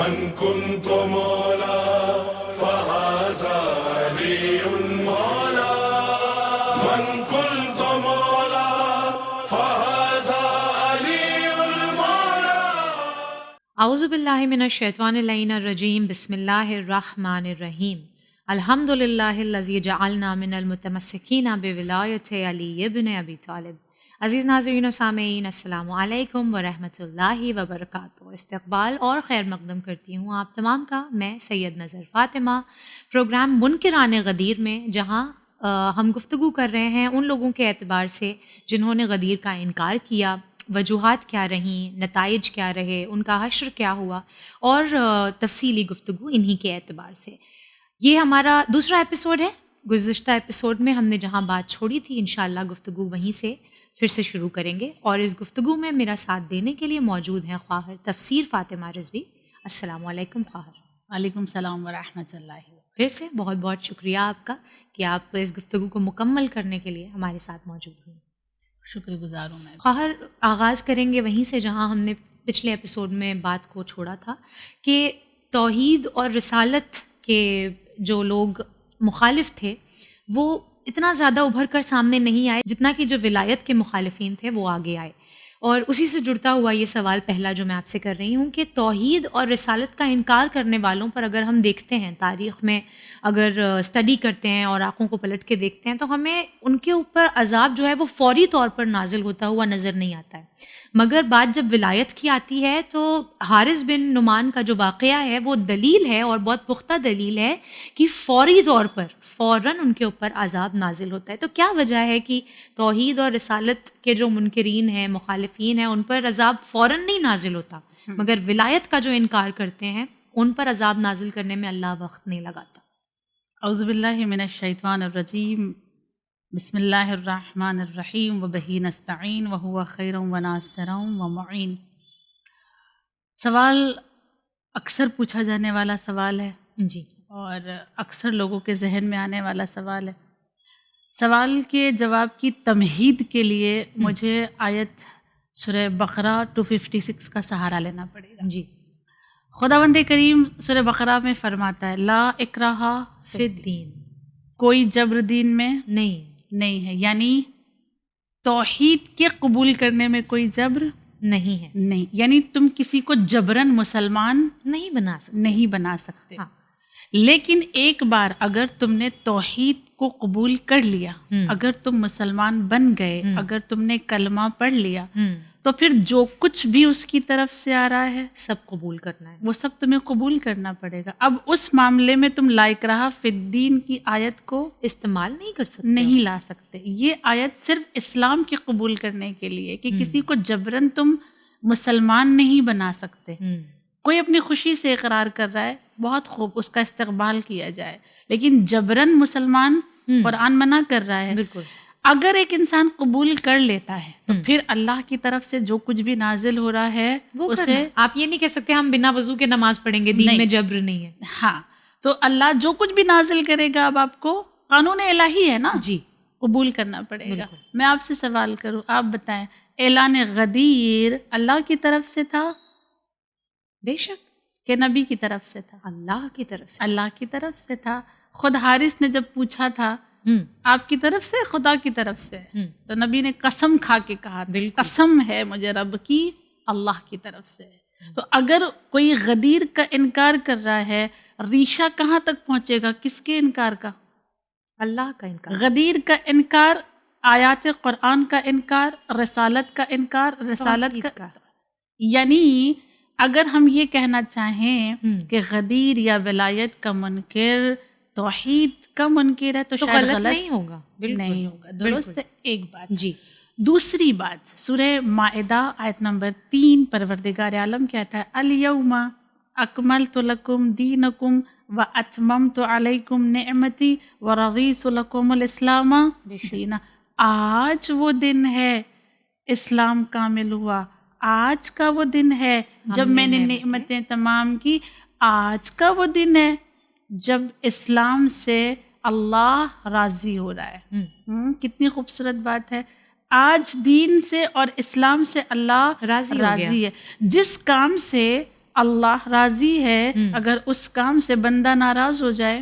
من كنت مولا فهذا علي مولا من كنت مولا فهذا علي مولا. اعوذ باللہ من الشیطان اللعین الرجیم. بسم اللہ الرحمن الرحیم. الحمد للہ الذی جعلنا من المتمسکین بولایت علی ابن ابی طالب. عزیز ناظرین و سامعین، السلام علیکم ورحمۃ اللہ وبرکاتہ. استقبال اور خیر مقدم کرتی ہوں آپ تمام کا میں سید نظر فاطمہ، پروگرام منکران غدیر میں، جہاں ہم گفتگو کر رہے ہیں ان لوگوں کے اعتبار سے جنہوں نے غدیر کا انکار کیا، وجوہات کیا رہیں، نتائج کیا رہے، ان کا حشر کیا ہوا، اور تفصیلی گفتگو انہی کے اعتبار سے. یہ ہمارا دوسرا ایپیسوڈ ہے. گزشتہ ایپیسوڈ میں ہم نے جہاں بات چھوڑی تھی انشاءاللہ گفتگو وہیں سے پھر سے شروع کریں گے، اور اس گفتگو میں میرا ساتھ دینے کے لیے موجود ہیں خواہر تفسیر فاطمہ رضوی. السلام علیکم خواہر. وعلیکم السلام ورحمۃ اللہ. پھر سے بہت بہت شکریہ آپ کا کہ آپ اس گفتگو کو مکمل کرنے کے لیے ہمارے ساتھ موجود ہیں. شکر گزار ہوں میں. خواہر، آغاز کریں گے وہیں سے جہاں ہم نے پچھلے ایپیسوڈ میں بات کو چھوڑا تھا کہ توحید اور رسالت کے جو لوگ مخالف تھے وہ اتنا زیادہ ابھر کر سامنے نہیں آئے جتنا کہ جو ولایت کے مخالفین تھے وہ آگے آئے. اور اسی سے جڑتا ہوا یہ سوال پہلا جو میں آپ سے کر رہی ہوں کہ توحید اور رسالت کا انکار کرنے والوں پر اگر ہم دیکھتے ہیں تاریخ میں، اگر اسٹڈی کرتے ہیں اور آنکھوں کو پلٹ کے دیکھتے ہیں، تو ہمیں ان کے اوپر عذاب جو ہے وہ فوری طور پر نازل ہوتا ہوا نظر نہیں آتا ہے. مگر بات جب ولایت کی آتی ہے تو حارث بن نعمان کا جو واقعہ ہے وہ دلیل ہے، اور بہت پختہ دلیل ہے کہ فوری طور پر فوراً ان کے اوپر عذاب نازل ہوتا ہے. تو کیا وجہ ہے کہ توحید اور رسالت کے جو منکرین ہیں، مخالفین ہیں، ان پر عذاب فوراً نہیں نازل ہوتا، مگر ولایت کا جو انکار کرتے ہیں ان پر عذاب نازل کرنے میں اللہ وقت نہیں لگاتا؟ اعوذ باللہ من الشیطان الرجیم. بسم اللہ الرحمن الرحیم. وبہ نستعین وہو خیر وناصر ومعین. سوال اکثر پوچھا جانے والا سوال ہے جی، اور اکثر لوگوں کے ذہن میں آنے والا سوال ہے. سوال کے جواب کی تمہید کے لیے مجھے آیت سورہ بقرہ 256 کا سہارا لینا پڑے گا. جی. خداوند کریم سورہ بقرہ میں فرماتا ہے لا اکراہ فی الدین، کوئی جبر دین میں نہیں ہے. یعنی توحید کے قبول کرنے میں کوئی جبر نہیں ہے، نہیں. یعنی تم کسی کو جبراً مسلمان نہیں بنا سکتے. ہاں. لیکن ایک بار اگر تم نے توحید کو قبول کر لیا، اگر تم مسلمان بن گئے، اگر تم نے کلمہ پڑھ لیا، تو پھر جو کچھ بھی اس کی طرف سے آ رہا ہے سب قبول کرنا ہے، وہ سب تمہیں قبول کرنا پڑے گا. اب اس معاملے میں تم لا اکراہ فی الدین کی آیت کو استعمال نہیں کر سکتے، نہیں لا سکتے. یہ آیت صرف اسلام کے قبول کرنے کے لیے کہ کسی کو جبراً تم مسلمان نہیں بنا سکتے. کوئی اپنی خوشی سے اقرار کر رہا ہے، بہت خوب، اس کا استقبال کیا جائے، لیکن جبراً مسلمان قرآن منع کر رہا ہے. بالکل. اگر ایک انسان قبول کر لیتا ہے تو پھر اللہ کی طرف سے جو کچھ بھی نازل ہو رہا ہے وہ اسے آپ یہ نہیں کہہ سکتے ہم بنا وضو کے نماز پڑھیں گے، دین میں جبر نہیں ہے. ہاں، تو اللہ جو کچھ بھی نازل کرے گا اب آپ کو قانون الہی ہے نا، جی، قبول کرنا پڑے گا. بالکل. میں آپ سے سوال کروں، آپ بتائیں اعلان غدیر اللہ کی طرف سے تھا بے شک، کہ نبی کی طرف سے تھا؟ اللہ کی طرف سے. اللہ کی طرف سے تھا. خود حارث نے جب پوچھا تھا آپ کی طرف سے، خدا کی طرف سے، تو نبی نے قسم کھا کے کہا قسم ہے مجھے رب کی، اللہ کی طرف سے. تو اگر کوئی غدیر کا انکار کر رہا ہے، ریشہ کہاں تک پہنچے گا؟ کس کے انکار کا؟ اللہ کا انکار. غدیر کا انکار، آیات قرآن کا انکار، رسالت کا انکار، رسالت کا. یعنی اگر ہم یہ کہنا چاہیں کہ غدیر یا ولایت کا منکر توحید کا منکر ہے تو شاید غلط نہیں ہوگا. نہیں ہوگا. درست ہے. ایک بات. جی. دوسری بات، سورہ مائدہ آیت نمبر 3 پروردگار عالم کہتا ہے الیوم اکملت لکم دینکم واتممت علیکم نعمتی ورضیت لکم الاسلام دینا. آج وہ دن ہے اسلام کامل ہوا، آج کا وہ دن ہے جب میں نے نعمتیں تمام کی، آج کا وہ دن ہے جب اسلام سے اللہ راضی ہو رہا ہے. کتنی خوبصورت بات ہے. آج دین سے اور اسلام سے اللہ راضی ہے. جس کام سے اللہ راضی ہے، اگر اس کام سے بندہ ناراض ہو جائے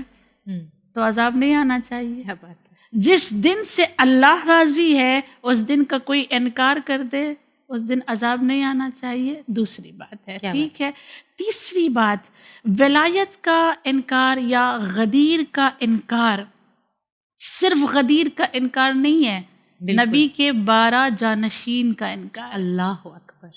تو عذاب نہیں آنا چاہیے. کیا بات ہے. جس دن سے اللہ راضی ہے اس دن کا کوئی انکار کر دے اس دن عذاب نہیں آنا چاہیے. دوسری بات ہے. ٹھیک ہے. تیسری بات، ولایت کا انکار یا غدیر کا انکار صرف غدیر کا انکار نہیں ہے، نبی کے 12 جانشین کا انکار. اللہ اکبر،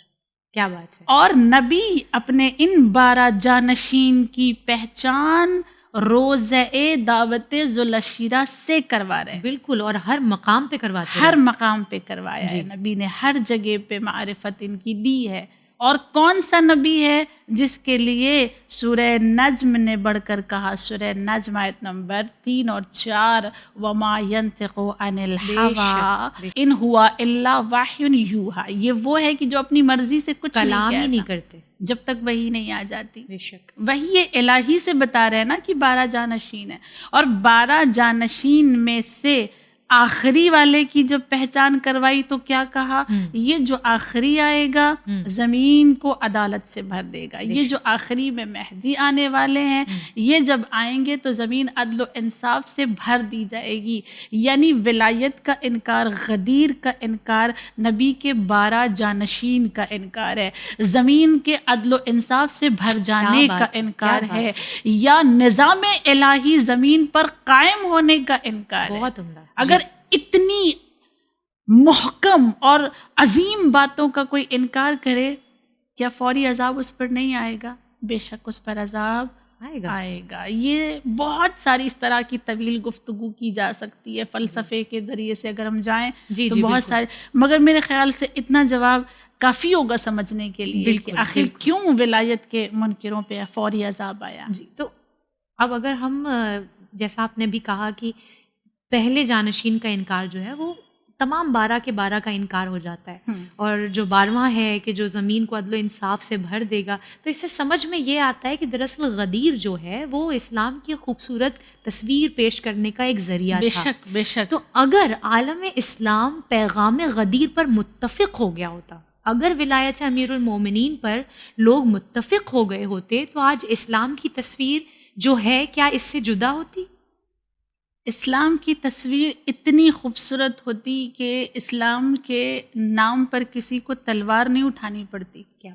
کیا بات ہے. اور نبی اپنے ان 12 جانشین کی پہچان روزہ دعوت ذوالعشیرہ سے کروا رہے ہیں. بالکل، اور ہر مقام پہ کرواتے ہر مقام پہ کروایا ہے. نبی نے ہر جگہ پہ معرفت ان کی دی ہے. اور کون سا نبی ہے جس کے لیے سورہ نجم نے بڑھ کر کہا، سورہ نجم آیت نمبر 3 اور 4، وَمَا يَنْطِقُ عَنِ الْهَوَىٰ إِنْ هُوَ إِلَّا وَحْيٌ يُوحَىٰ. یہ وہ ہے کہ جو اپنی مرضی سے کچھ کلام ہی نہیں نہیں کرتے جب تک وحی نہیں آ جاتی. بے شک. وحی الہی سے بتا رہے ہیں نا کہ 12 جانشین ہیں، اور 12 جانشین میں سے آخری والے کی جب پہچان کروائی تو کیا کہا، یہ جو آخری آئے گا زمین کو عدالت سے بھر دے گا. یہ جو آخری میں مہدی آنے والے ہیں یہ جب آئیں گے تو زمین عدل و انصاف سے بھر دی جائے گی. یعنی ولایت کا انکار، غدیر کا انکار، نبی کے 12 جانشین کا انکار ہے، زمین کے عدل و انصاف سے بھر جانے کا انکار ہے، یا نظام الہی زمین پر قائم ہونے کا انکار ہے. بہت عمدہ. اگر اتنی محکم اور عظیم باتوں کا کوئی انکار کرے، کیا فوری عذاب اس پر نہیں آئے گا؟ بے شک اس پر عذاب آئے گا. یہ بہت ساری اس طرح کی طویل گفتگو کی جا سکتی ہے فلسفے کے ذریعے سے اگر ہم جائیں تو بہت سارے، مگر میرے خیال سے اتنا جواب کافی ہوگا سمجھنے کے لیے کہ آخر کیوں ولایت کے منکروں پہ فوری عذاب آیا. تو اب اگر ہم جیسا آپ نے بھی کہا کہ پہلے جانشین کا انکار جو ہے وہ تمام 12 کے 12 کا انکار ہو جاتا ہے، اور جو 12واں ہے کہ جو زمین کو عدل و انصاف سے بھر دے گا، تو اس سے سمجھ میں یہ آتا ہے کہ دراصل غدیر جو ہے وہ اسلام کی خوبصورت تصویر پیش کرنے کا ایک ذریعہ تھا. بے شک بے شک. تو اگر عالم اسلام پیغام غدیر پر متفق ہو گیا ہوتا، اگر ولایت امیر المومنین پر لوگ متفق ہو گئے ہوتے، تو آج اسلام کی تصویر جو ہے کیا اس سے جدا ہوتی؟ اسلام کی تصویر اتنی خوبصورت ہوتی کہ اسلام کے نام پر کسی کو تلوار نہیں اٹھانی پڑتی. کیا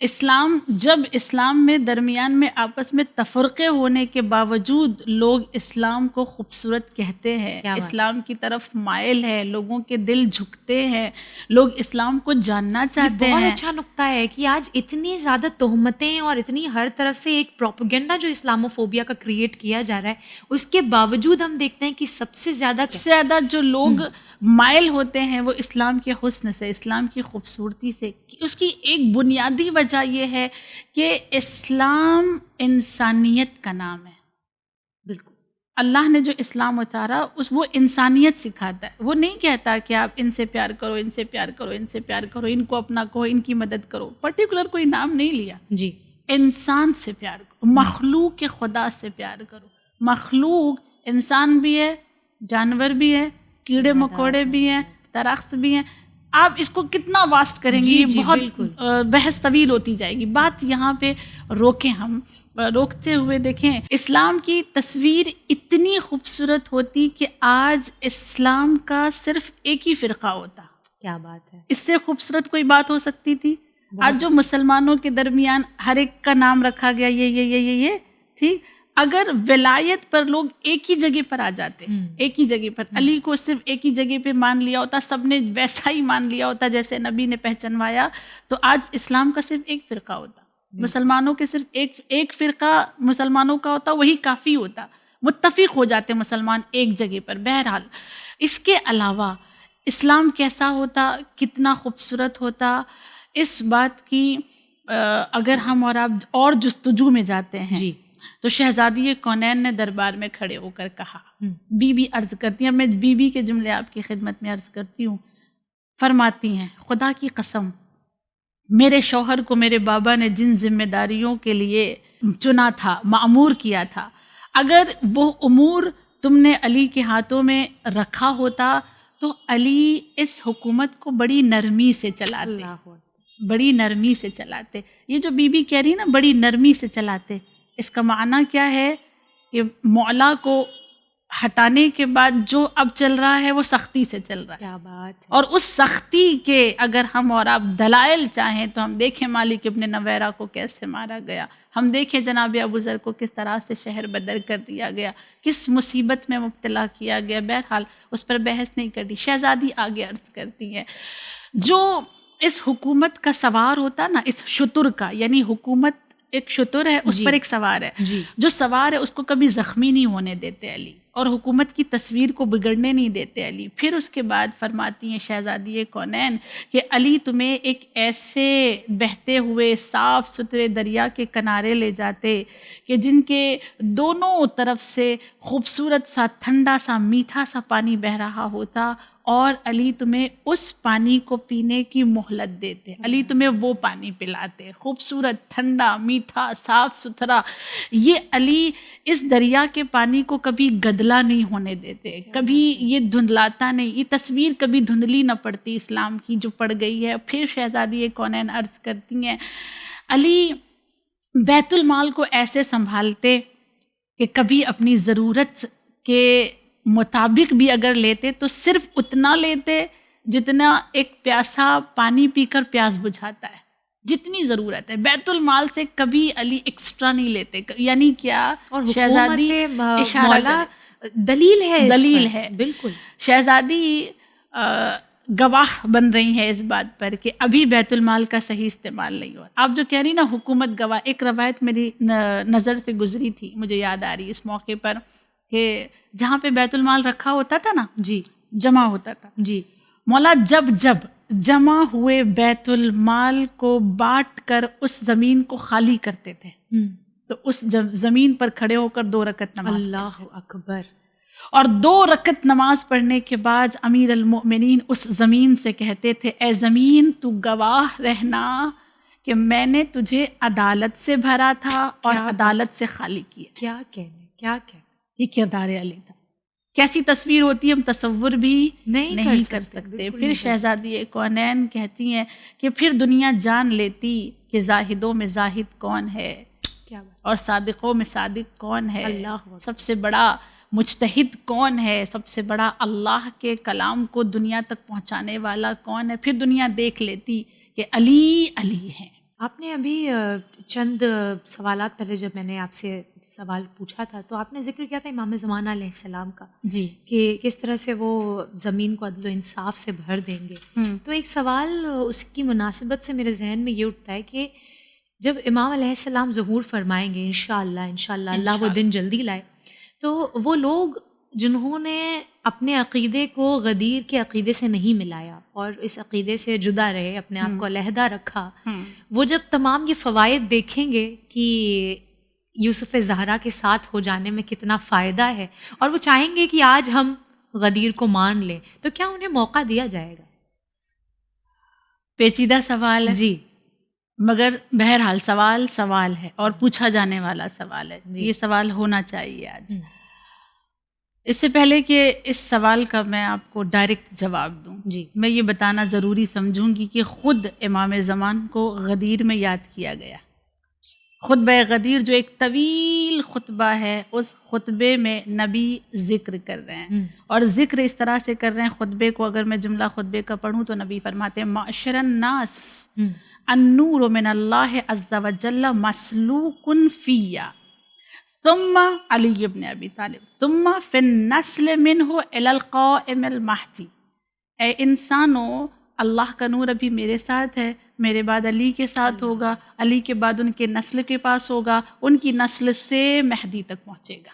اسلام جب اسلام میں درمیان میں آپس میں تفرقے ہونے کے باوجود لوگ اسلام کو خوبصورت کہتے ہیں، اسلام کی طرف مائل ہے، لوگوں کے دل جھکتے ہیں، لوگ اسلام کو جاننا چاہتے ہیں. بہت اچھا نقطہ ہے کہ آج اتنی زیادہ تہمتیں اور اتنی ہر طرف سے ایک پروپیگنڈا جو اسلاموفوبیا کا کریٹ کیا جا رہا ہے، اس کے باوجود ہم دیکھتے ہیں کہ سب سے زیادہ جو لوگ مائل ہوتے ہیں وہ اسلام کے حسن سے، اسلام کی خوبصورتی سے. اس کی ایک بنیادی وجہ یہ ہے کہ اسلام انسانیت کا نام ہے. بالکل. اللہ نے جو اسلام اتارا وہ انسانیت سکھاتا ہے. وہ نہیں کہتا کہ آپ ان سے پیار کرو، ان سے پیار کرو، ان سے پیار کرو، ان کو اپنا کہو، ان کی مدد کرو. پرٹیکولر کوئی نام نہیں لیا. جی. انسان سے پیار کرو، مخلوق کے خدا سے پیار کرو. مخلوق انسان بھی ہے، جانور بھی ہے، کیڑے مکوڑے بھی ہیں، درخت بھی ہیں. آپ اس کو کتنا واسٹ کریں گے، یہ بہت بحث طویل ہوتی جائے گی. بات یہاں پہ ہم روکتے ہوئے دیکھیں، اسلام کی تصویر اتنی خوبصورت ہوتی کہ آج اسلام کا صرف ایک ہی فرقہ ہوتا. کیا بات ہے. اس سے خوبصورت کوئی بات ہو سکتی تھی؟ آج جو مسلمانوں کے درمیان ہر ایک کا نام رکھا گیا یہ ٹھیک. اگر ولایت پر لوگ ایک ہی جگہ پر آ جاتے، ایک ہی جگہ پر، علی کو صرف ایک ہی جگہ پہ مان لیا ہوتا، سب نے ویسا ہی مان لیا ہوتا جیسے نبی نے پہچنوایا، تو آج اسلام کا صرف ایک فرقہ ہوتا. مسلمانوں کے صرف ایک فرقہ مسلمانوں کا ہوتا، وہی کافی ہوتا. متفق ہو جاتے مسلمان ایک جگہ پر. بہرحال اس کے علاوہ اسلام کیسا ہوتا، کتنا خوبصورت ہوتا، اس بات کی اگر ہم اور آپ اور جستجو میں جاتے ہیں تو شہزادی کونین نے دربار میں کھڑے ہو کر کہا. بی بی عرض کرتی ہیں، میں بی بی کے جملے آپ کی خدمت میں عرض کرتی ہوں. فرماتی ہیں، خدا کی قسم، میرے شوہر کو میرے بابا نے جن ذمہ داریوں کے لیے چنا تھا، مأمور کیا تھا، اگر وہ امور تم نے علی کے ہاتھوں میں رکھا ہوتا تو علی اس حکومت کو بڑی نرمی سے چلاتے. بڑی نرمی سے چلاتے. یہ جو بی بی کہہ رہی ہے نا بڑی نرمی سے چلاتے، اس کا معنی کیا ہے کہ مولا کو ہٹانے کے بعد جو اب چل رہا ہے وہ سختی سے چل رہا ہے. کیا بات ہے. اور اس سختی کے اگر ہم اور آپ دلائل چاہیں تو ہم دیکھیں مالک ابن نویرہ کو کیسے مارا گیا، ہم دیکھیں جناب ابو ذر کو کس طرح سے شہر بدر کر دیا گیا، کس مصیبت میں مبتلا کیا گیا. بہرحال اس پر بحث نہیں کرتی. شہزادی آگے عرض کرتی ہے جو اس حکومت کا سوار ہوتا نا، اس شتر کا، یعنی حکومت ایک شتر ہے، اس پر ایک سوار ہے، جو سوار ہے اس کو کبھی زخمی نہیں ہونے دیتے علی، اور حکومت کی تصویر کو بگڑنے نہیں دیتے علی. پھر اس کے بعد فرماتی ہیں شہزادی کونین کہ علی تمہیں ایک ایسے بہتے ہوئے صاف ستھرے دریا کے کنارے لے جاتے کہ جن کے دونوں طرف سے خوبصورت سا ٹھنڈا سا میٹھا سا پانی بہہ رہا ہوتا، اور علی تمہیں اس پانی کو پینے کی مہلت دیتے، علی تمہیں وہ پانی پلاتے، خوبصورت ٹھنڈا میٹھا صاف ستھرا. یہ علی اس دریا کے پانی کو کبھی گدلا نہیں ہونے دیتے، کبھی یہ دھندلاتا نہیں. یہ تصویر کبھی دھندلی نہ پڑتی اسلام کی جو پڑ گئی ہے. پھر شہزادی کونین عرض کرتی ہیں علی بیت المال کو ایسے سنبھالتے کہ کبھی اپنی ضرورت کے مطابق بھی اگر لیتے تو صرف اتنا لیتے جتنا ایک پیاسا پانی پی کر پیاس بجھاتا ہے، جتنی ضرورت ہے. بیت المال سے کبھی علی ایکسٹرا نہیں لیتے. یعنی کیا؟ اور شہزادی مولا دلیل ہے، دلیل ہے بالکل. شہزادی گواہ بن رہی ہیں اس بات پر کہ ابھی بیت المال کا صحیح استعمال نہیں ہوا. آپ جو کہہ رہی نا حکومت گواہ، ایک روایت میری نظر سے گزری تھی، مجھے یاد آ رہی اس موقع پر، کہ جہاں پہ بیت المال رکھا ہوتا تھا نا، جی جمع ہوتا تھا، جی مولا جب جمع ہوئے بیت المال کو بانٹ کر اس زمین کو خالی کرتے تھے تو اس زمین پر کھڑے ہو کر 2 رکعت نماز، اللہ اکبر، اور 2 رکعت نماز پڑھنے کے بعد امیر المؤمنین اس زمین سے کہتے تھے اے زمین تو گواہ رہنا کہ میں نے تجھے عدالت سے بھرا تھا اور عدالت سے خالی کیا. کیا کہنے، کیا کہنے. یہ کردار علی تھا. کیسی تصویر ہوتی ہے ہم تصور بھی نہیں کر سکتے. پھر شہزادی کونین کہتی ہیں کہ پھر دنیا جان لیتی کہ زاہدوں میں زاہد کون ہے اور صادقوں میں صادق کون ہے، سب سے بڑا مجتہد کون ہے، سب سے بڑا اللہ کے کلام کو دنیا تک پہنچانے والا کون ہے. پھر دنیا دیکھ لیتی کہ علی علی ہیں. آپ نے ابھی چند سوالات پہلے جب میں نے آپ سے سوال پوچھا تھا تو آپ نے ذکر کیا تھا امام زمانہ علیہ السلام کا، جی، کہ کس طرح سے وہ زمین کو عدل و انصاف سے بھر دیں گے. تو ایک سوال اس کی مناسبت سے میرے ذہن میں یہ اٹھتا ہے کہ جب امام علیہ السلام ظہور فرمائیں گے انشاءاللہ اللہ وہ دن جلدی لائے، تو وہ لوگ جنہوں نے اپنے عقیدے کو غدیر کے عقیدے سے نہیں ملایا اور اس عقیدے سے جدا رہے، اپنے آپ کو علیحدہ رکھا، وہ جب تمام یہ فوائد دیکھیں گے کہ یوسف زہرا کے ساتھ ہو جانے میں کتنا فائدہ ہے، اور وہ چاہیں گے کہ آج ہم غدیر کو مان لیں، تو کیا انہیں موقع دیا جائے گا؟ پیچیدہ سوال ہے جی، مگر بہرحال سوال ہے اور پوچھا جانے والا سوال ہے. یہ سوال ہونا چاہیے آج. اس سے پہلے کہ اس سوال کا میں آپ کو ڈائریکٹ جواب دوں، جی، میں یہ بتانا ضروری سمجھوں گی کہ خود امام زمان کو غدیر میں یاد کیا گیا. خطبہ غدیر جو ایک طویل خطبہ ہے، اس خطبے میں نبی ذکر کر رہے ہیں، اور ذکر اس طرح سے کر رہے ہیں خطبے کو. اگر میں جملہ خطبے کا پڑھوں تو نبی فرماتے ہیں معاشر الناس النور من اللہ عز وجل مسلوق فیہ ثم علی ابن ابی طالب ثم فی النسل منہ الی القائم المہدی. اے انسانوں، اللہ کا نور ابھی میرے ساتھ ہے، میرے بعد علی کے ساتھ ہوگا، علی کے بعد ان کے نسل کے پاس ہوگا، ان کی نسل سے مہدی تک پہنچے گا.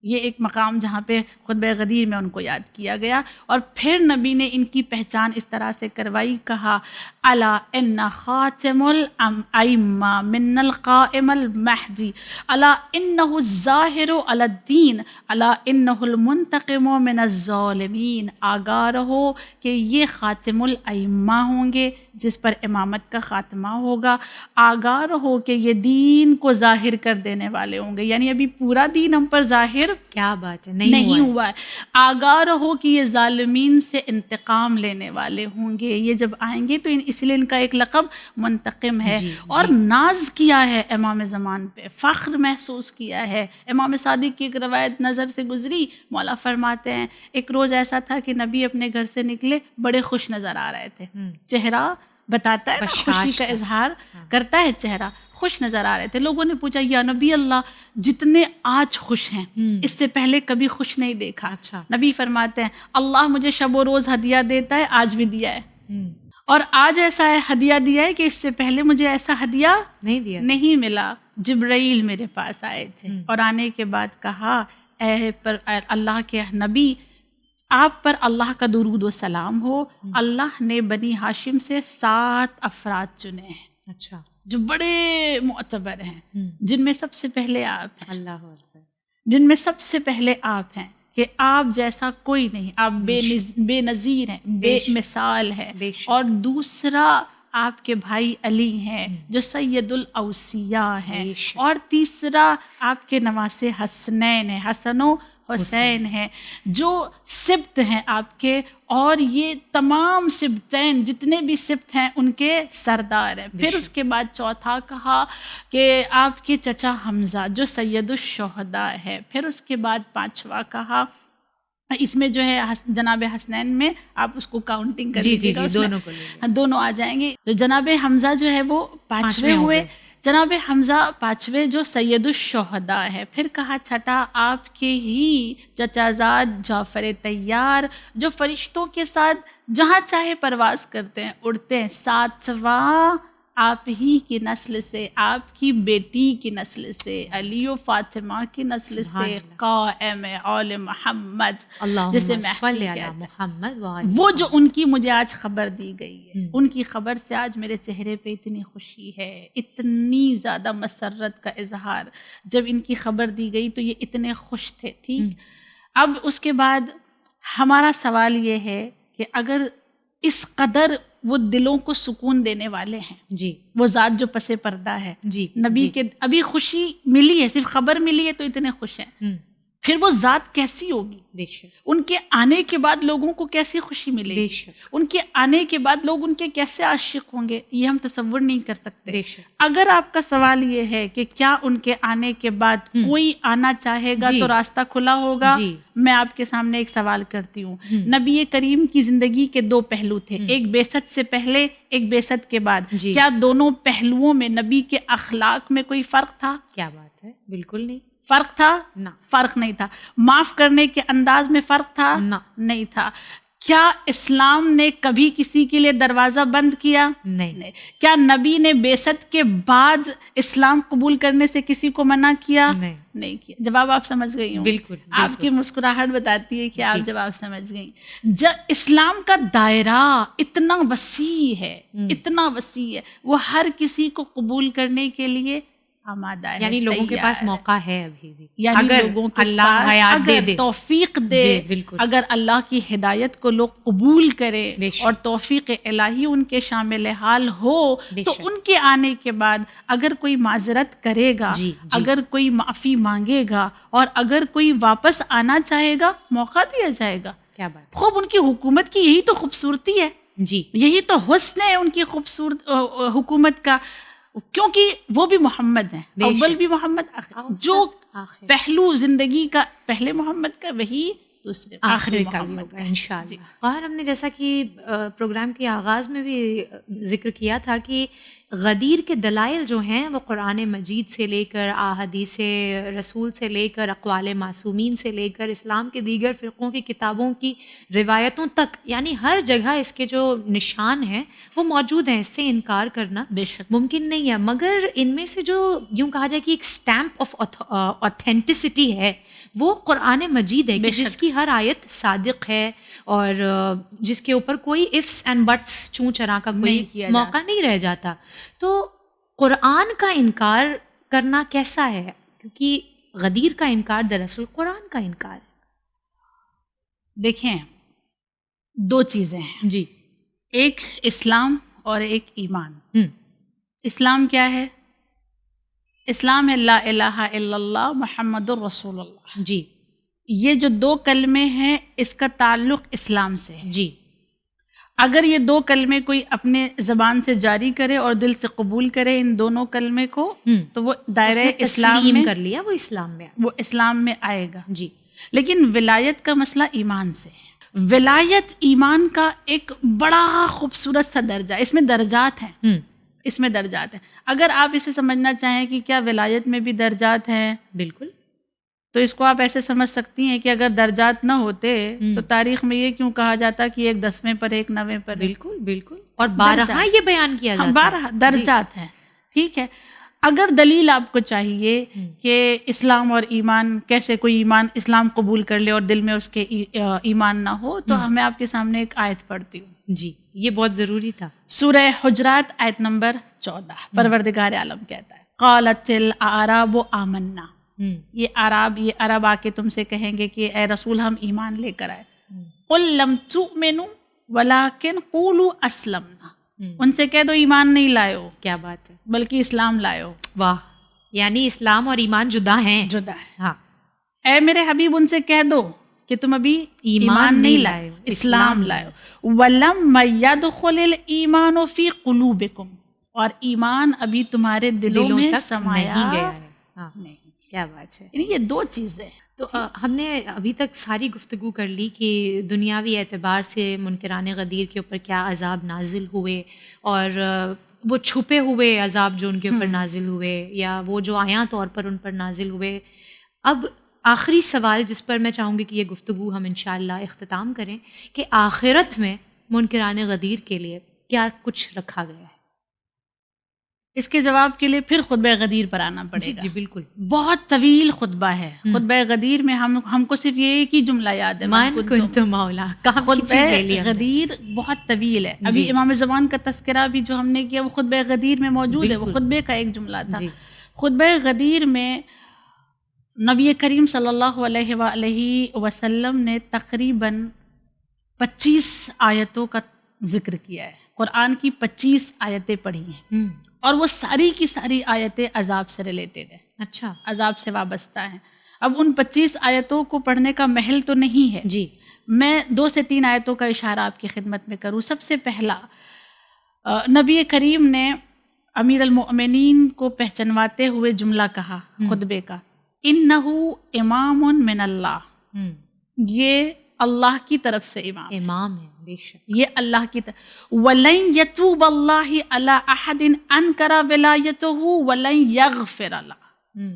یہ ایک مقام جہاں پہ خطبہ غدیر میں ان کو یاد کیا گیا. اور پھر نبی نے ان کی پہچان اس طرح سے کروائی، کہا الا ان خاتم الائمہ من القائم المہدی الا انہ الظاہر علی الدین الا انہ المنتقم من الظالمین. آگاہ رہو کہ یہ خاتم الائمہ ہوں گے، جس پر امامت کا خاتمہ ہوگا. آگاہ رہو کہ یہ دین کو ظاہر کر دینے والے ہوں گے. یعنی ابھی پورا دین ہم پر ظاہر کیا بات ہے، نہیں ہوا ہے. آگاہ رہو کہ یہ ظالمین سے انتقام لینے والے ہوں گے. یہ جب آئیں گے تو اس لیے ان کا ایک لقب منتقم ہے. اور ناز کیا ہے امام زمان پہ، فخر محسوس کیا ہے. امام صادق کی ایک روایت نظر سے گزری، مولا فرماتے ہیں ایک روز ایسا تھا کہ نبی اپنے گھر سے نکلے بڑے خوش نظر آ رہے تھے. چہرہ بتاتا ہے نا، خوشی کا اظہار کرتا ہے چہرہ، خوش نظر آ رہے تھے. لوگوں نے پوچھا یا نبی اللہ جتنے آج خوش ہیں اس سے پہلے کبھی خوش نہیں دیکھا. نبی فرماتے ہیں اللہ مجھے شب و روز ہدیہ دیتا ہے، آج بھی دیا ہے، اور آج ایسا ہے ہدیہ دیا ہے کہ اس سے پہلے مجھے ایسا ہدیہ نہیں ملا. جبرائیل میرے پاس آئے تھے اور آنے کے بعد کہا اے پر اللہ کے نبی آپ پر اللہ کا درود و سلام ہو. اللہ نے بنی ہاشم سے 7 افراد چنے ہیں، اچھا، جو بڑے معتبر ہیں، جن میں سب سے پہلے آپ ہیں. اللہ اکبر. جن میں سب سے پہلے آپ ہیں کہ آپ جیسا کوئی نہیں، آپ بے نظیر ہیں، بے مثال ہے. اور دوسرا آپ کے بھائی علی ہیں جو سید الاوصیاء ہیں. اور تیسرا آپ کے نواسے حسنین ہیں، حسن و حسین ہیں جو سبت ہیں آپ کے. اور یہ تمام سبتین جتنے بھی سبت ہیں ان کے سردار ہیں. پھر اس کے بعد چوتھا کہا کہ آپ کے چچا حمزہ جو سید الشہداء ہے. پھر اس کے بعد پانچواں کہا، اس میں جو ہے جناب حسنین میں آپ اس کو کاؤنٹنگ کر لیجیے گا، دونوں آ جائیں گے. تو جناب حمزہ جو ہے وہ 5ویں ہوئے. جناب حمزہ 5ویں جو سید الشہداء ہے. پھر کہا چھٹا آپ کے ہی چچا زاد جعفر طیار جو فرشتوں کے ساتھ جہاں چاہے پرواز کرتے ہیں، اڑتے ہیں. 7واں آپ ہی کی نسل سے، آپ کی بیٹی کی نسل سے، علی و فاطمہ کی نسل سے، قائم آل محمد جسے محمد، وہ جو ان کی مجھے آج خبر دی گئی ہے، ان کی خبر سے آج میرے چہرے پہ اتنی خوشی ہے، اتنی زیادہ مسرت کا اظہار. جب ان کی خبر دی گئی تو یہ اتنے خوش تھے. ٹھیک، اب اس کے بعد ہمارا سوال یہ ہے کہ اگر اس قدر وہ دلوں کو سکون دینے والے ہیں، جی وہ ذات جو پس پردہ ہے، جی نبی کے ابھی خوشی ملی ہے، صرف خبر ملی ہے تو اتنے خوش ہیں، پھر وہ ذات کیسی ہوگی؟ بے شک. ان کے آنے کے بعد لوگوں کو کیسی خوشی ملے گی؟ بے شک. ان کے آنے کے بعد لوگ ان کے کیسے عاشق ہوں گے، یہ ہم تصور نہیں کر سکتے. بے شک. اگر آپ کا سوال یہ ہے کہ کیا ان کے آنے کے بعد کوئی آنا چاہے گا تو راستہ کھلا ہوگا، میں آپ کے سامنے ایک سوال کرتی ہوں. نبی کریم کی زندگی کے 2 پہلو تھے، ایک بعثت سے پہلے، ایک بعثت کے بعد. کیا دونوں پہلوؤں میں نبی کے اخلاق میں کوئی فرق تھا؟ کیا بات ہے، بالکل نہیں. فرق تھا؟ نہ، فرق نہیں تھا. معاف کرنے کے انداز میں فرق تھا؟ نہ، نہیں تھا. کیا اسلام نے کبھی کسی کے لیے دروازہ بند کیا؟ نہیں. کیا نبی نے بعثت کے بعد اسلام قبول کرنے سے کسی کو منع کیا؟ نہیں کیا. جواب آپ سمجھ گئی ہوں. بالکل. آپ کی مسکراہٹ بتاتی ہے کہ آپ جواب سمجھ گئی. اسلام کا دائرہ اتنا وسیع ہے، اتنا وسیع ہے، وہ ہر کسی کو قبول کرنے کے لیے آمادہ ہے. یعنی لوگوں کے پاس موقع ہے ابھی بھی، یعنی اگر لوگوں کے اللہ حیات دے، توفیق دے، اگر اللہ کی ہدایت کو لوگ قبول کرے اور توفیق الہی ان کے شامل حال ہو تو ان کے آنے کے بعد اگر کوئی معذرت کرے گا، اگر کوئی معافی مانگے گا اور اگر کوئی واپس آنا چاہے گا، موقع دیا جائے گا. کیا بات. خوب ان کی حکومت کی یہی تو خوبصورتی ہے، جی یہی تو حسن ہے ان کی خوبصورت حکومت کا، کیونکہ وہ بھی محمد ہیں، اول بھی محمد، جو پہلو زندگی کا پہلے محمد کا وہی دوسرے آخری محمد کا انشاءاللہ. اور ہم نے جیسا کہ پروگرام کے آغاز میں بھی ذکر کیا تھا کہ غدیر کے دلائل جو ہیں وہ قرآن مجید سے لے کر احادیث رسول سے لے کر اقوال معصومین سے لے کر اسلام کے دیگر فرقوں کی کتابوں کی روایتوں تک، یعنی ہر جگہ اس کے جو نشان ہیں وہ موجود ہیں. اس سے انکار کرنا بے شک ممکن نہیں ہے. مگر ان میں سے جو یوں کہا جائے کہ ایک اسٹیمپ آف اوتھینٹسٹی ہے وہ قرآن مجید ہے، کہ جس کی ہر آیت صادق ہے اور جس کے اوپر کوئی ifs and buts چوں چرا کا کوئی موقع نہیں رہ جاتا. تو قرآن کا انکار کرنا کیسا ہے؟ کیونکہ غدیر کا انکار دراصل قرآن کا انکار ہے. دیکھیں 2 چیزیں ہیں، جی ایک اسلام اور ایک ایمان. اسلام کیا ہے؟ اسلام ہے لا الہ الا اللہ محمد الرسول اللہ. جی. یہ جو 2 کلمے ہیں اس کا تعلق اسلام سے ہے. جی. اگر یہ 2 کلمے کوئی اپنے زبان سے جاری کرے اور دل سے قبول کرے ان دونوں کلمے کو تو وہ دائرہ اسلام میں کر لیا، وہ اسلام میں آئے گا. جی. لیکن ولایت کا مسئلہ ایمان سے ہے. ولایت ایمان کا ایک بڑا خوبصورت سا درجہ، اس میں درجات ہیں. اگر آپ اسے سمجھنا چاہیں کہ کیا ولایت میں بھی درجات ہیں، بالکل، تو اس کو آپ ایسے سمجھ سکتی ہیں کہ اگر درجات نہ ہوتے تو تاریخ میں یہ کیوں کہا جاتا کہ ایک 10ویں پر ایک 9ویں پر. بالکل. اور بارہا یہ بیان کیا جاتا ہے. بارہا درجات ہیں. ٹھیک ہے. اگر دلیل آپ کو چاہیے کہ اسلام اور ایمان کیسے کوئی ایمان اسلام قبول کر لے اور دل میں اس کے ایمان نہ ہو، تو میں آپ کے سامنے ایک آیت پڑھتی ہوں. جی، یہ بہت ضروری تھا. سورہ حجرات آیت نمبر 14. پروردگار عالم کہتا ہے قالت الاعراب آمنا. یہ عرب آ کے تم سے کہیں گے کہ اے رسول ہم ایمان لے کر آئے. قل لم تؤمنوا ولکن قولوا اسلمنا. ان سے کہہ دو ایمان نہیں لائے ہو. کیا بات ہے. بلکہ اسلام لائے ہو. واہ. یعنی اسلام اور ایمان جدا ہیں. جدا ہے. ہاں. اے میرے حبیب ان سے کہہ دو کہ تم ابھی ایمان نہیں لائے ہو، اسلام لائے ہو. وَلَمَّ يَدْخُلِ الْإِيمَانُ فِي قُلُوبِكُمْ. اور ایمان ابھی تمہارے دلوں میں سمایا نہیں گیا ہے. نہیں. کیا بات ہے. یعنی یہ 2 چیزیں. تو ہم نے ابھی تک ساری گفتگو کر لی کہ دنیاوی اعتبار سے منکران غدیر کے اوپر کیا عذاب نازل ہوئے، اور وہ چھپے ہوئے عذاب جو ان کے اوپر نازل ہوئے یا وہ جو عیاں طور پر ان پر نازل ہوئے. اب آخری سوال جس پر میں چاہوں گی کہ یہ گفتگو ہم انشاءاللہ اختتام کریں کہ آخرت میں منکران غدیر کے لیے کیا کچھ رکھا گیا ہے. اس کے جواب کے لیے پھر خطبہ غدیر پر آنا پڑے گا. جی بالکل. بہت طویل خطبہ ہے. خطبہ غدیر میں ہم کو صرف یہ ایک ہی جملہ یاد ہے، من کنت مولا. خطبہ غدیر بہت طویل ہے. ابھی امام زمان کا تذکرہ بھی جو ہم نے کیا وہ خطبہ غدیر میں موجود ہے. وہ خطبے کا ایک جملہ تھا. خطبہ غدیر میں نبی کریم صلی اللہ علیہ وآلہ وسلم نے تقریباً 25 آیتوں کا ذکر کیا ہے. قرآن کی 25 آیتیں پڑھی ہیں، اور وہ ساری کی ساری آیتیں عذاب سے ریلیٹڈ ہیں. اچھا. عذاب سے وابستہ ہیں. اب ان 25 آیتوں کو پڑھنے کا محل تو نہیں ہے. جی. میں 2 سے 3 آیتوں کا اشارہ آپ کی خدمت میں کروں. سب سے پہلا نبی کریم نے امیر المؤمنین کو پہچنواتے ہوئے جملہ کہا خطبے کا، انہو امام من اللہ. یہ اللہ کی طرف سے امام ہے. بے شک یہ اللہ کی طرف. وَلَن يَتُوبَ اللَّهِ عَلَىٰ أَحَدٍ أَنْكَرَ وِلَایَتَهُ وَلَن يَغْفِرَ لَهُ.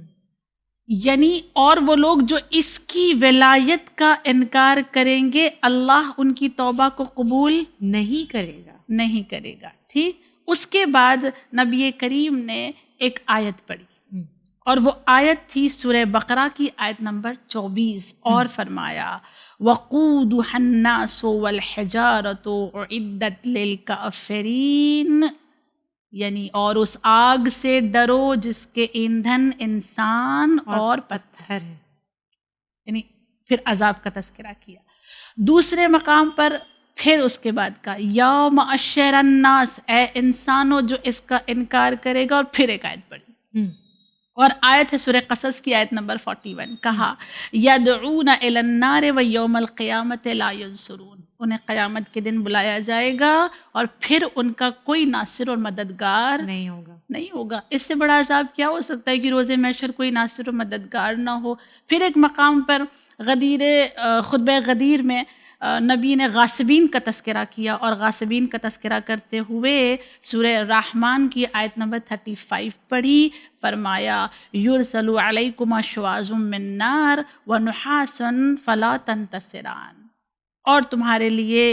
یعنی اور وہ لوگ جو اس کی ولایت کا انکار کریں گے اللہ ان کی توبہ کو قبول نہیں کرے گا. ٹھیک. اس کے بعد نبی کریم نے ایک آیت پڑھی، اور وہ آیت تھی سورہ بقرہ کی آیت نمبر 24، اور فرمایا وَقُودُهَا النَّاسُ وَالْحِجَارَةُ أُعِدَّتْ لِلْكَافِرِينَ. یعنی اور اس آگ سے ڈرو جس کے ایندھن انسان اور پتھر ہے. یعنی پھر عذاب کا تذکرہ کیا. دوسرے مقام پر پھر اس کے بعد کا یا معشر الناس، اے انسانوں جو اس کا انکار کرے گا، اور پھر ایک آیت پڑھی، اور آیت ہے سورہ قصص کی آیت نمبر 41. کہا یدعون الی النار ویوم القیامت لا ینصرون. انہیں قیامت کے دن بلایا جائے گا اور پھر ان کا کوئی ناصر اور مددگار نہیں ہوگا. اس سے بڑا عذاب کیا ہو سکتا ہے کہ روز محشر کوئی ناصر اور مددگار نہ ہو. پھر ایک مقام پر خطبہ غدیر میں نبی نے غاصبین کا تذکرہ کیا، اور غاصبین کا تذکرہ کرتے ہوئے سورہ رحمان کی آیت نمبر 35 پڑھی. فرمایا یرسل علیکما شواظ من نار ونحاس فلا تنتصران. اور تمہارے لیے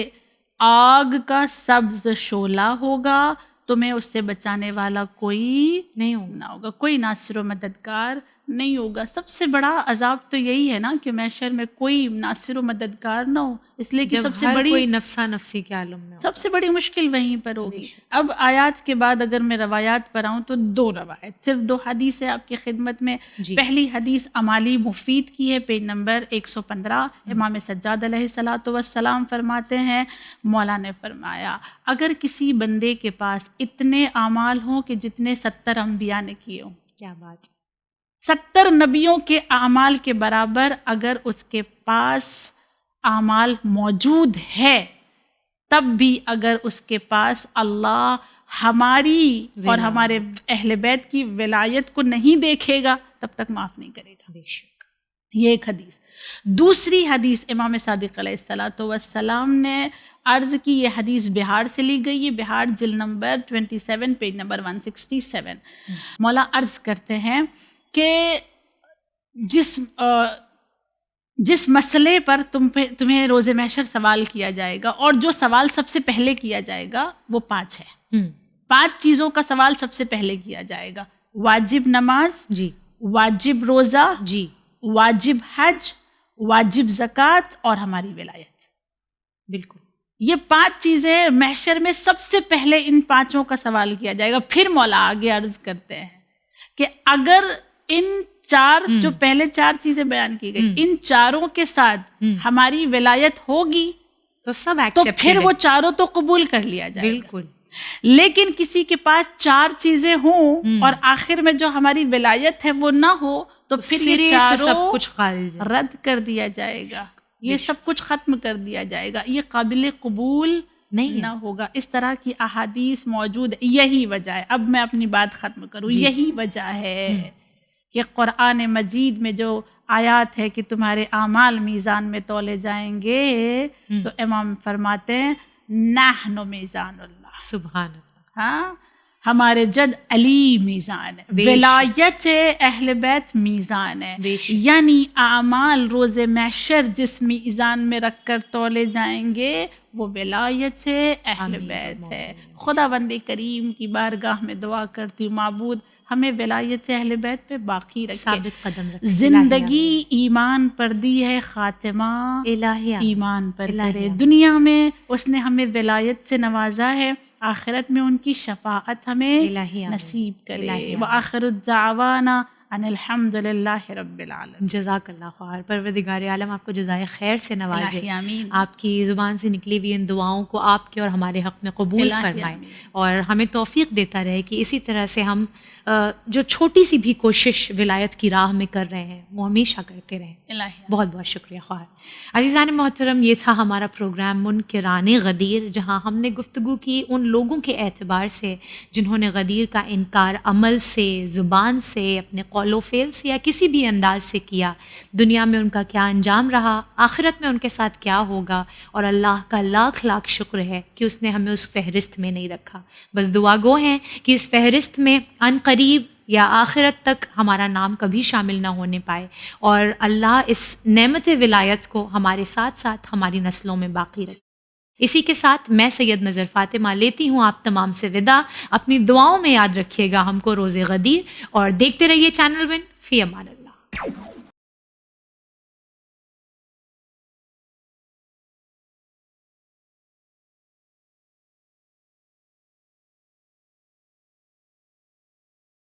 آگ کا سبز شعلہ ہوگا، تمہیں اس سے بچانے والا کوئی نہ ہوگا، کوئی ناصر و مددگار نہیں ہوگا. سب سے بڑا عذاب تو یہی ہے نا کہ محشر میں کوئی ناصر و مددگار نہ ہو, اس لیے کہ جب سب سے ہر بڑی کوئی نفسا نفسی کے عالم میں ہو. سب سے بڑی مشکل وہیں پر ہوگی. اب آیات کے بعد اگر میں روایات پر آؤں تو 2 روایت, صرف 2 حدیث ہے آپ کی خدمت میں. پہلی حدیث امالی مفید کی ہے, پیج نمبر 115. امام سجاد علیہ الصلوۃ والسلام فرماتے ہیں, مولا نے فرمایا اگر کسی بندے کے پاس اتنے اعمال ہوں کہ جتنے 70 انبیاء نے کیے ہوں, کیا بات, 70 نبیوں کے اعمال کے برابر اگر اس کے پاس اعمال موجود ہے, تب بھی اگر اس کے پاس اللہ ہماری اور ہمارے اہل بیت کی ولایت کو نہیں دیکھے گا تب تک معاف نہیں کرے گا. بے شک. یہ ایک حدیث. دوسری حدیث امام صادق علیہ الصلوۃ والسلام نے عرض کی, یہ حدیث بہار سے لی گئی ہے, بہار جلد نمبر 27 پیج نمبر 167. مولا عرض کرتے ہیں کہ جس مسئلے پر تمہیں روز محشر سوال کیا جائے گا, اور جو سوال سب سے پہلے کیا جائے گا وہ 5 ہے. 5 چیزوں کا سوال سب سے پہلے کیا جائے گا. واجب نماز, جی. واجب روزہ, جی. واجب حج, واجب زکوٰۃ اور ہماری ولایت. بالکل. یہ 5 چیزیں محشر میں سب سے پہلے ان 5 کا سوال کیا جائے گا. پھر مولا آگے عرض کرتے ہیں کہ اگر ان 4 جو پہلے 4 چیزیں بیان کی گئی, ان 4 کے ساتھ ہماری ولایت ہوگی تو سب تو پھر وہ 4 تو قبول کر لیا جائے گا. بالکل. لیکن کسی کے پاس 4 چیزیں ہوں اور آخر میں جو ہماری ولایت ہے وہ نہ ہو تو پھر یہ 4 سب کچھ خارج ہے, رد کر دیا جائے گا, یہ سب کچھ ختم کر دیا جائے گا, یہ قابل قبول نہیں نہ ہوگا. اس طرح کی احادیث موجود ہے. یہی وجہ ہے, اب میں اپنی بات ختم کروں, یہی وجہ ہے کہ قرآن مجید میں جو آیات ہے کہ تمہارے اعمال میزان میں تولے جائیں گے, تو امام فرماتے ہیں نحن میزان اللہ, سبحان اللہ. ہاں, ہمارے جد علی میزان ہے, ولایت اہل بیت میزان ہے. یعنی اعمال روز محشر جس میزان میں رکھ کر تولے جائیں گے وہ ولایت اہل بیت ہے. خدا بندے کریم کی بارگاہ میں دعا کرتی ہوں, معبود ہمیں ولایت اہل بیت پہ باقی رکھے, ثابت قدم رکھے. زندگی ایمان پر دی ہے, خاتمہ الہی ایمان پر کرے. دنیا میں اس نے ہمیں ولایت سے نوازا ہے, آخرت میں ان کی شفاعت ہمیں نصیب کرے. وآخر الدعوانا ان الحمد للہ رب العالمین. جزاک اللہ خیر. پروردگار عالم آپ کو جزائے خیر سے نوازے, آمین. آپ کی زبان سے نکلی ہوئی ان دعاؤں کو آپ کے اور ہمارے حق میں قبول فرمائے, اور ہمیں توفیق دیتا رہے کہ اسی طرح سے ہم جو چھوٹی سی بھی کوشش ولایت کی راہ میں کر رہے ہیں وہ ہمیشہ کرتے رہیں. بہت بہت شکریہ خواہر. عزیزان محترم, یہ تھا ہمارا پروگرام منکران غدیر, جہاں ہم نے گفتگو کی ان لوگوں کے اعتبار سے جنہوں نے غدیر کا انکار عمل سے, زبان سے, اپنے قول و فعل سے یا کسی بھی انداز سے کیا. دنیا میں ان کا کیا انجام رہا, آخرت میں ان کے ساتھ کیا ہوگا, اور اللہ کا لاکھ لاکھ شکر ہے کہ اس نے ہمیں اس فہرست میں نہیں رکھا. بس دعا گو ہیں کہ اس فہرست میں ان قریب یا آخرت تک ہمارا نام کبھی شامل نہ ہونے پائے, اور اللہ اس نعمت ولایت کو ہمارے ساتھ ساتھ ہماری نسلوں میں باقی رکھے. اسی کے ساتھ میں سید نظر فاطمہ لیتی ہوں آپ تمام سے وداع. اپنی دعاؤں میں یاد رکھیے گا ہم کو روز غدیر, اور دیکھتے رہیے چینل ون. فی امان اللہ.